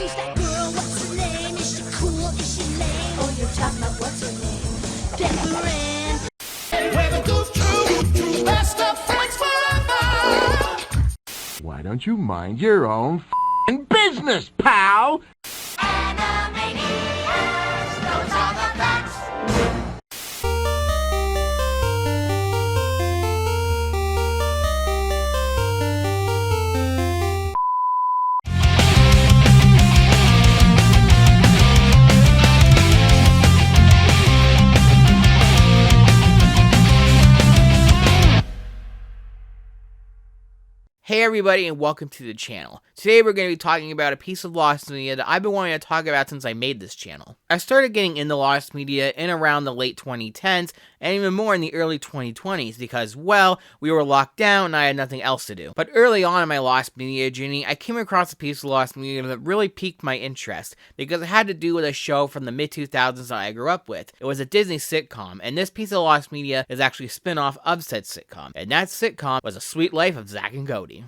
Who's that girl? What's her name? Is she cool? Is she lame? Oh, you're talking about what's her name? Pepper Ann. Where the goof troop, best of friends forever. Why don't you mind your own f***ing business, pal? Animaniacs knows all the facts. Hey everybody and welcome to the channel. Today we're going to be talking about a piece of Lost Media that I've been wanting to talk about since I made this channel. I started getting into Lost Media in around the late 2010s and even more in the early 2020s because, well, we were locked down and I had nothing else to do. But early on in my Lost Media journey, I came across a piece of Lost Media that really piqued my interest because it had to do with a show from the mid-2000s that I grew up with. It was a Disney sitcom, and this piece of Lost Media is actually a spin-off of said sitcom, and that sitcom was A Sweet Life of Zack and Cody.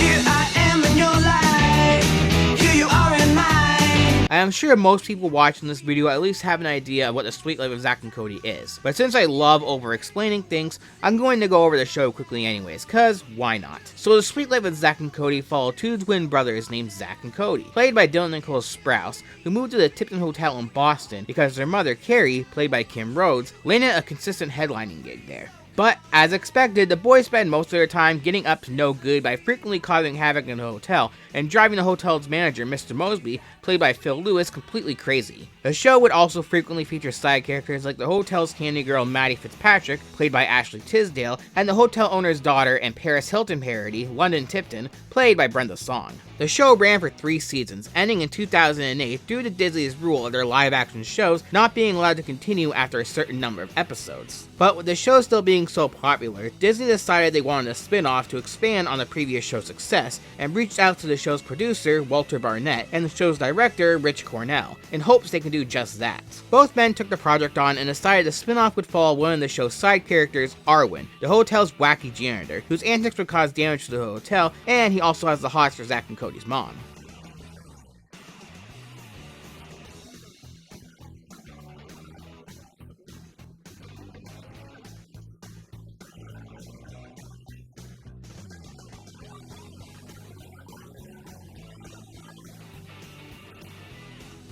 Here I am in your life, here you are in mine. I am sure most people watching this video at least have an idea of what The Sweet Life of Zack and Cody is, but since I love over-explaining things, I'm going to go over the show quickly anyways, cause why not? So The Sweet Life of Zack and Cody follow two twin brothers named Zack and Cody, played by Dylan and Cole Sprouse, who moved to the Tipton Hotel in Boston because their mother, Carrie, played by Kim Rhodes, landed a consistent headlining gig there. But, as expected, the boys spend most of their time getting up to no good by frequently causing havoc in the hotel and driving the hotel's manager, Mr. Mosby, played by Phil Lewis, completely crazy. The show would also frequently feature side characters like the hotel's candy girl Maddie Fitzpatrick, played by Ashley Tisdale, and the hotel owner's daughter and Paris Hilton parody, London Tipton, played by Brenda Song. The show ran for 3 seasons, ending in 2008 due to Disney's rule of their live-action shows not being allowed to continue after a certain number of episodes. But with the show still being so popular, Disney decided they wanted a spin-off to expand on the previous show's success, and reached out to the show's producer, Walter Barnett, and the show's director, Rich Cornell, in hopes they could do just that. Both men took the project on and decided the spin-off would follow one of the show's side characters, Arwin, the hotel's wacky janitor, whose antics would cause damage to the hotel, and he also has the hots for Zack and Cody's mom.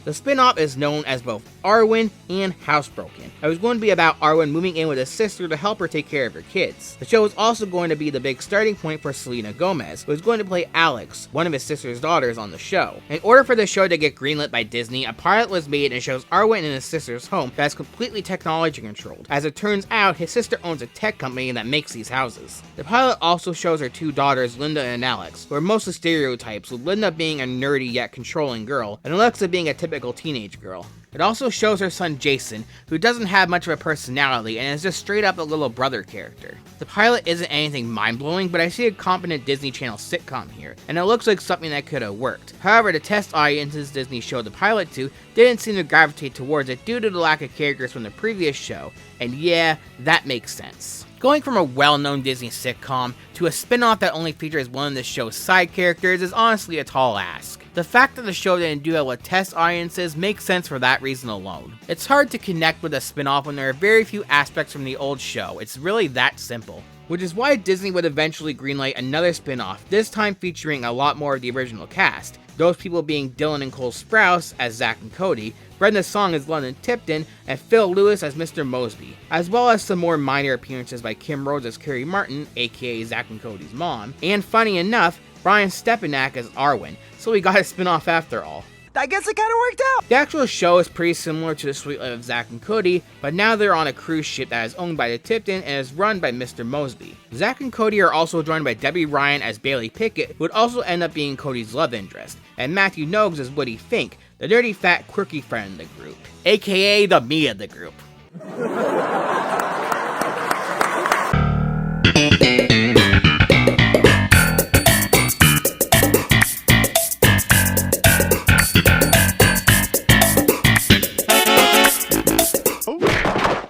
The spin-off is known as both Arwin and Housebroken. It was going to be about Arwin moving in with his sister to help her take care of her kids. The show is also going to be the big starting point for Selena Gomez, who is going to play Alex, one of his sister's daughters, on the show. In order for the show to get greenlit by Disney, a pilot was made and shows Arwin in his sister's home that is completely technology controlled. As it turns out, his sister owns a tech company that makes these houses. The pilot also shows her 2 daughters, Linda and Alex, who are mostly stereotypes, with Linda being a nerdy yet controlling girl, and Alexa being a typical teenage girl. It also shows her son Jason, who doesn't have much of a personality and is just straight up a little brother character. The pilot isn't anything mind-blowing, but I see a competent Disney Channel sitcom here, and it looks like something that could have worked. However, the test audiences Disney showed the pilot to didn't seem to gravitate towards it due to the lack of characters from the previous show, and yeah, that makes sense. Going from a well-known Disney sitcom to a spin-off that only features one of the show's side characters is honestly a tall ask. The fact that the show didn't do it with test audiences makes sense for that reason alone. It's hard to connect with a spin-off when there are very few aspects from the old show. It's really that simple. Which is why Disney would eventually greenlight another spin-off, this time featuring a lot more of the original cast. Those people being Dylan and Cole Sprouse as Zack and Cody, Brenda Song as London Tipton, and Phil Lewis as Mr. Mosby, as well as some more minor appearances by Kim Rhodes as Carrie Martin, aka Zack and Cody's mom, and funny enough, Brian Stepanak as Arwin, so we got a spin-off after all. I guess it kind of worked out. The actual show is pretty similar to The Sweet Life of Zack and Cody, but now they're on a cruise ship that is owned by the Tipton and is run by Mr. Mosby. Zack and Cody are also joined by Debbie Ryan as Bailey Pickett, who would also end up being Cody's love interest, and Matthew Nogues as Woody Fink, the dirty, fat, quirky friend of the group, aka the me of the group.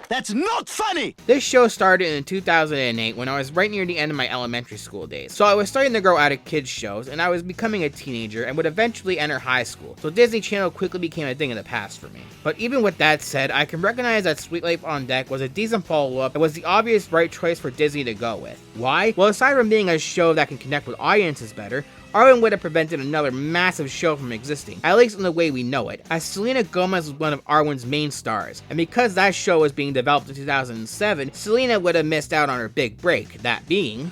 That's not funny! This show started in 2008 when I was right near the end of my elementary school days. So I was starting to grow out of kids shows and I was becoming a teenager and would eventually enter high school. So Disney Channel quickly became a thing of the past for me. But even with that said, I can recognize that Sweet Life on Deck was a decent follow-up and was the obvious right choice for Disney to go with. Why? Well, aside from being a show that can connect with audiences better, Arwin would have prevented another massive show from existing, at least in the way we know it, as Selena Gomez was one of Arwin's main stars, and because that show was being developed in 2007, Selena would have missed out on her big break, that being...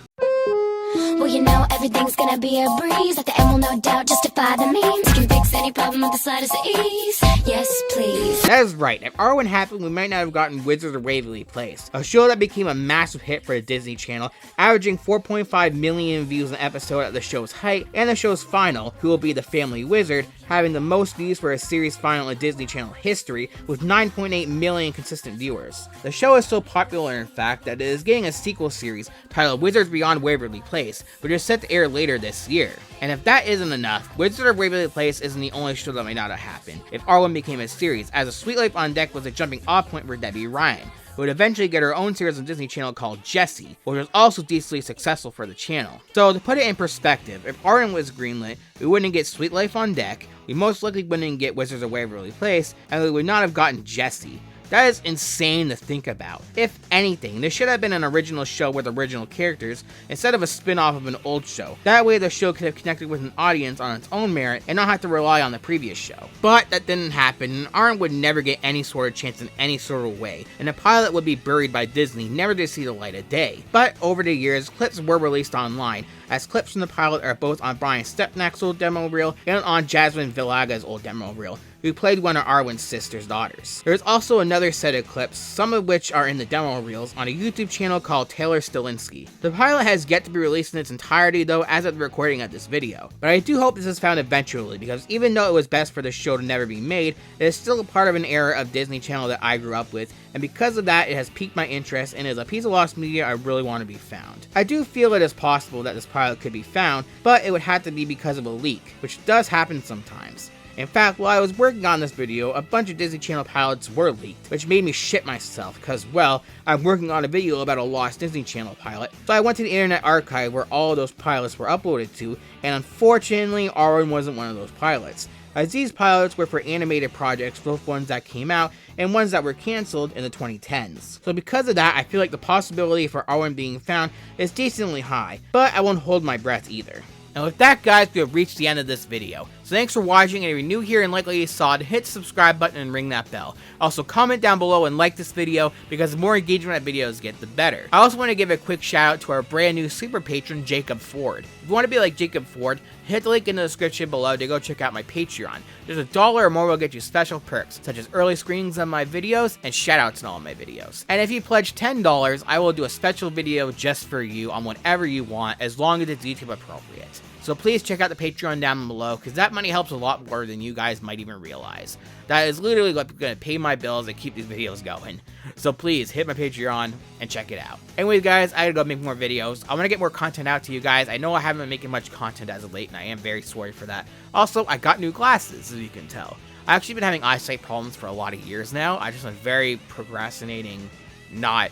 Well, you know everything's gonna be a breeze. At the end will no doubt justify the means. You can fix any problem with the slightest ease. Yes, please. That is right. If Arwin happened, we might not have gotten Wizards of Waverly Place, a show that became a massive hit for the Disney Channel, averaging 4.5 million views an episode at the show's height, and the show's final, who will be the Family Wizard, having the most views for a series final in Disney Channel history, with 9.8 million consistent viewers. The show is so popular, in fact, that it is getting a sequel series titled Wizards Beyond Waverly Place, which is set to air later this year. And if that isn't enough, Wizards of Waverly Place isn't the only show that might not have happened if Arwin became a series, as A Sweet Life on Deck was a jumping off point for Debbie Ryan, who would eventually get her own series on Disney Channel called Jessie, which was also decently successful for the channel. So to put it in perspective, if Arwin was greenlit, we wouldn't get Sweet Life on Deck, we most likely wouldn't get Wizards of Waverly Place, and we would not have gotten Jessie. That is insane to think about. If anything, this should have been an original show with original characters instead of a spin-off of an old show. That way the show could have connected with an audience on its own merit and not have to rely on the previous show. But that didn't happen, and Arwin would never get any sort of chance in any sort of way, and the pilot would be buried by Disney, never to see the light of day. But over the years, clips were released online, as clips from the pilot are both on Brian Stepnack's old demo reel and on Jasmine Villaga's old demo reel, who played one of Arwin's sister's daughters. There's also another set of clips, some of which are in the demo reels, on a YouTube channel called Taylor Stilinski. The pilot has yet to be released in its entirety though, as of the recording of this video, but I do hope this is found eventually, because even though it was best for the show to never be made, it is still a part of an era of Disney Channel that I grew up with, and because of that, it has piqued my interest and is a piece of lost media I really want to be found. I do feel it is possible that this pilot could be found, but it would have to be because of a leak, which does happen sometimes. In fact, while I was working on this video, a bunch of Disney Channel pilots were leaked, which made me shit myself, because, well, I'm working on a video about a lost Disney Channel pilot, so I went to the Internet Archive where all of those pilots were uploaded to, and unfortunately, Arwin wasn't one of those pilots, as these pilots were for animated projects, both ones that came out and ones that were cancelled in the 2010s. So because of that, I feel like the possibility for Arwin being found is decently high, but I won't hold my breath either. And with that, guys, we have reached the end of this video. So thanks for watching, and if you're new here and like what you saw, hit the subscribe button and ring that bell. Also, comment down below and like this video, because the more engagement that videos get, the better. I also want to give a quick shout out to our brand new super patron, Jacob Ford. If you want to be like Jacob Ford, hit the link in the description below to go check out my Patreon. There's $1 or more will get you special perks, such as early screenings of my videos and shoutouts in all of my videos. And if you pledge $10, I will do a special video just for you on whatever you want, as long as it's YouTube appropriate. So please check out the Patreon down below, because that money helps a lot more than you guys might even realize. That is literally going to pay my bills and keep these videos going. So please hit my Patreon and check it out. Anyways, guys, I gotta go make more videos. I want to get more content out to you guys. I know I haven't been making much content as of late, and I am very sorry for that. Also, I got new glasses, as you can tell. I've actually been having eyesight problems for a lot of years now. I just been very procrastinating, not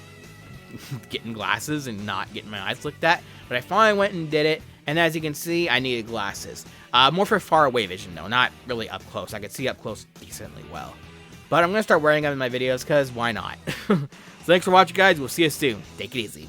getting glasses and not getting my eyes looked at. But I finally went and did it. And as you can see, I needed glasses. More for far away vision though, not really up close. I could see up close decently well. But I'm going to start wearing them in my videos, because why not? So thanks for watching, guys. We'll see you soon. Take it easy.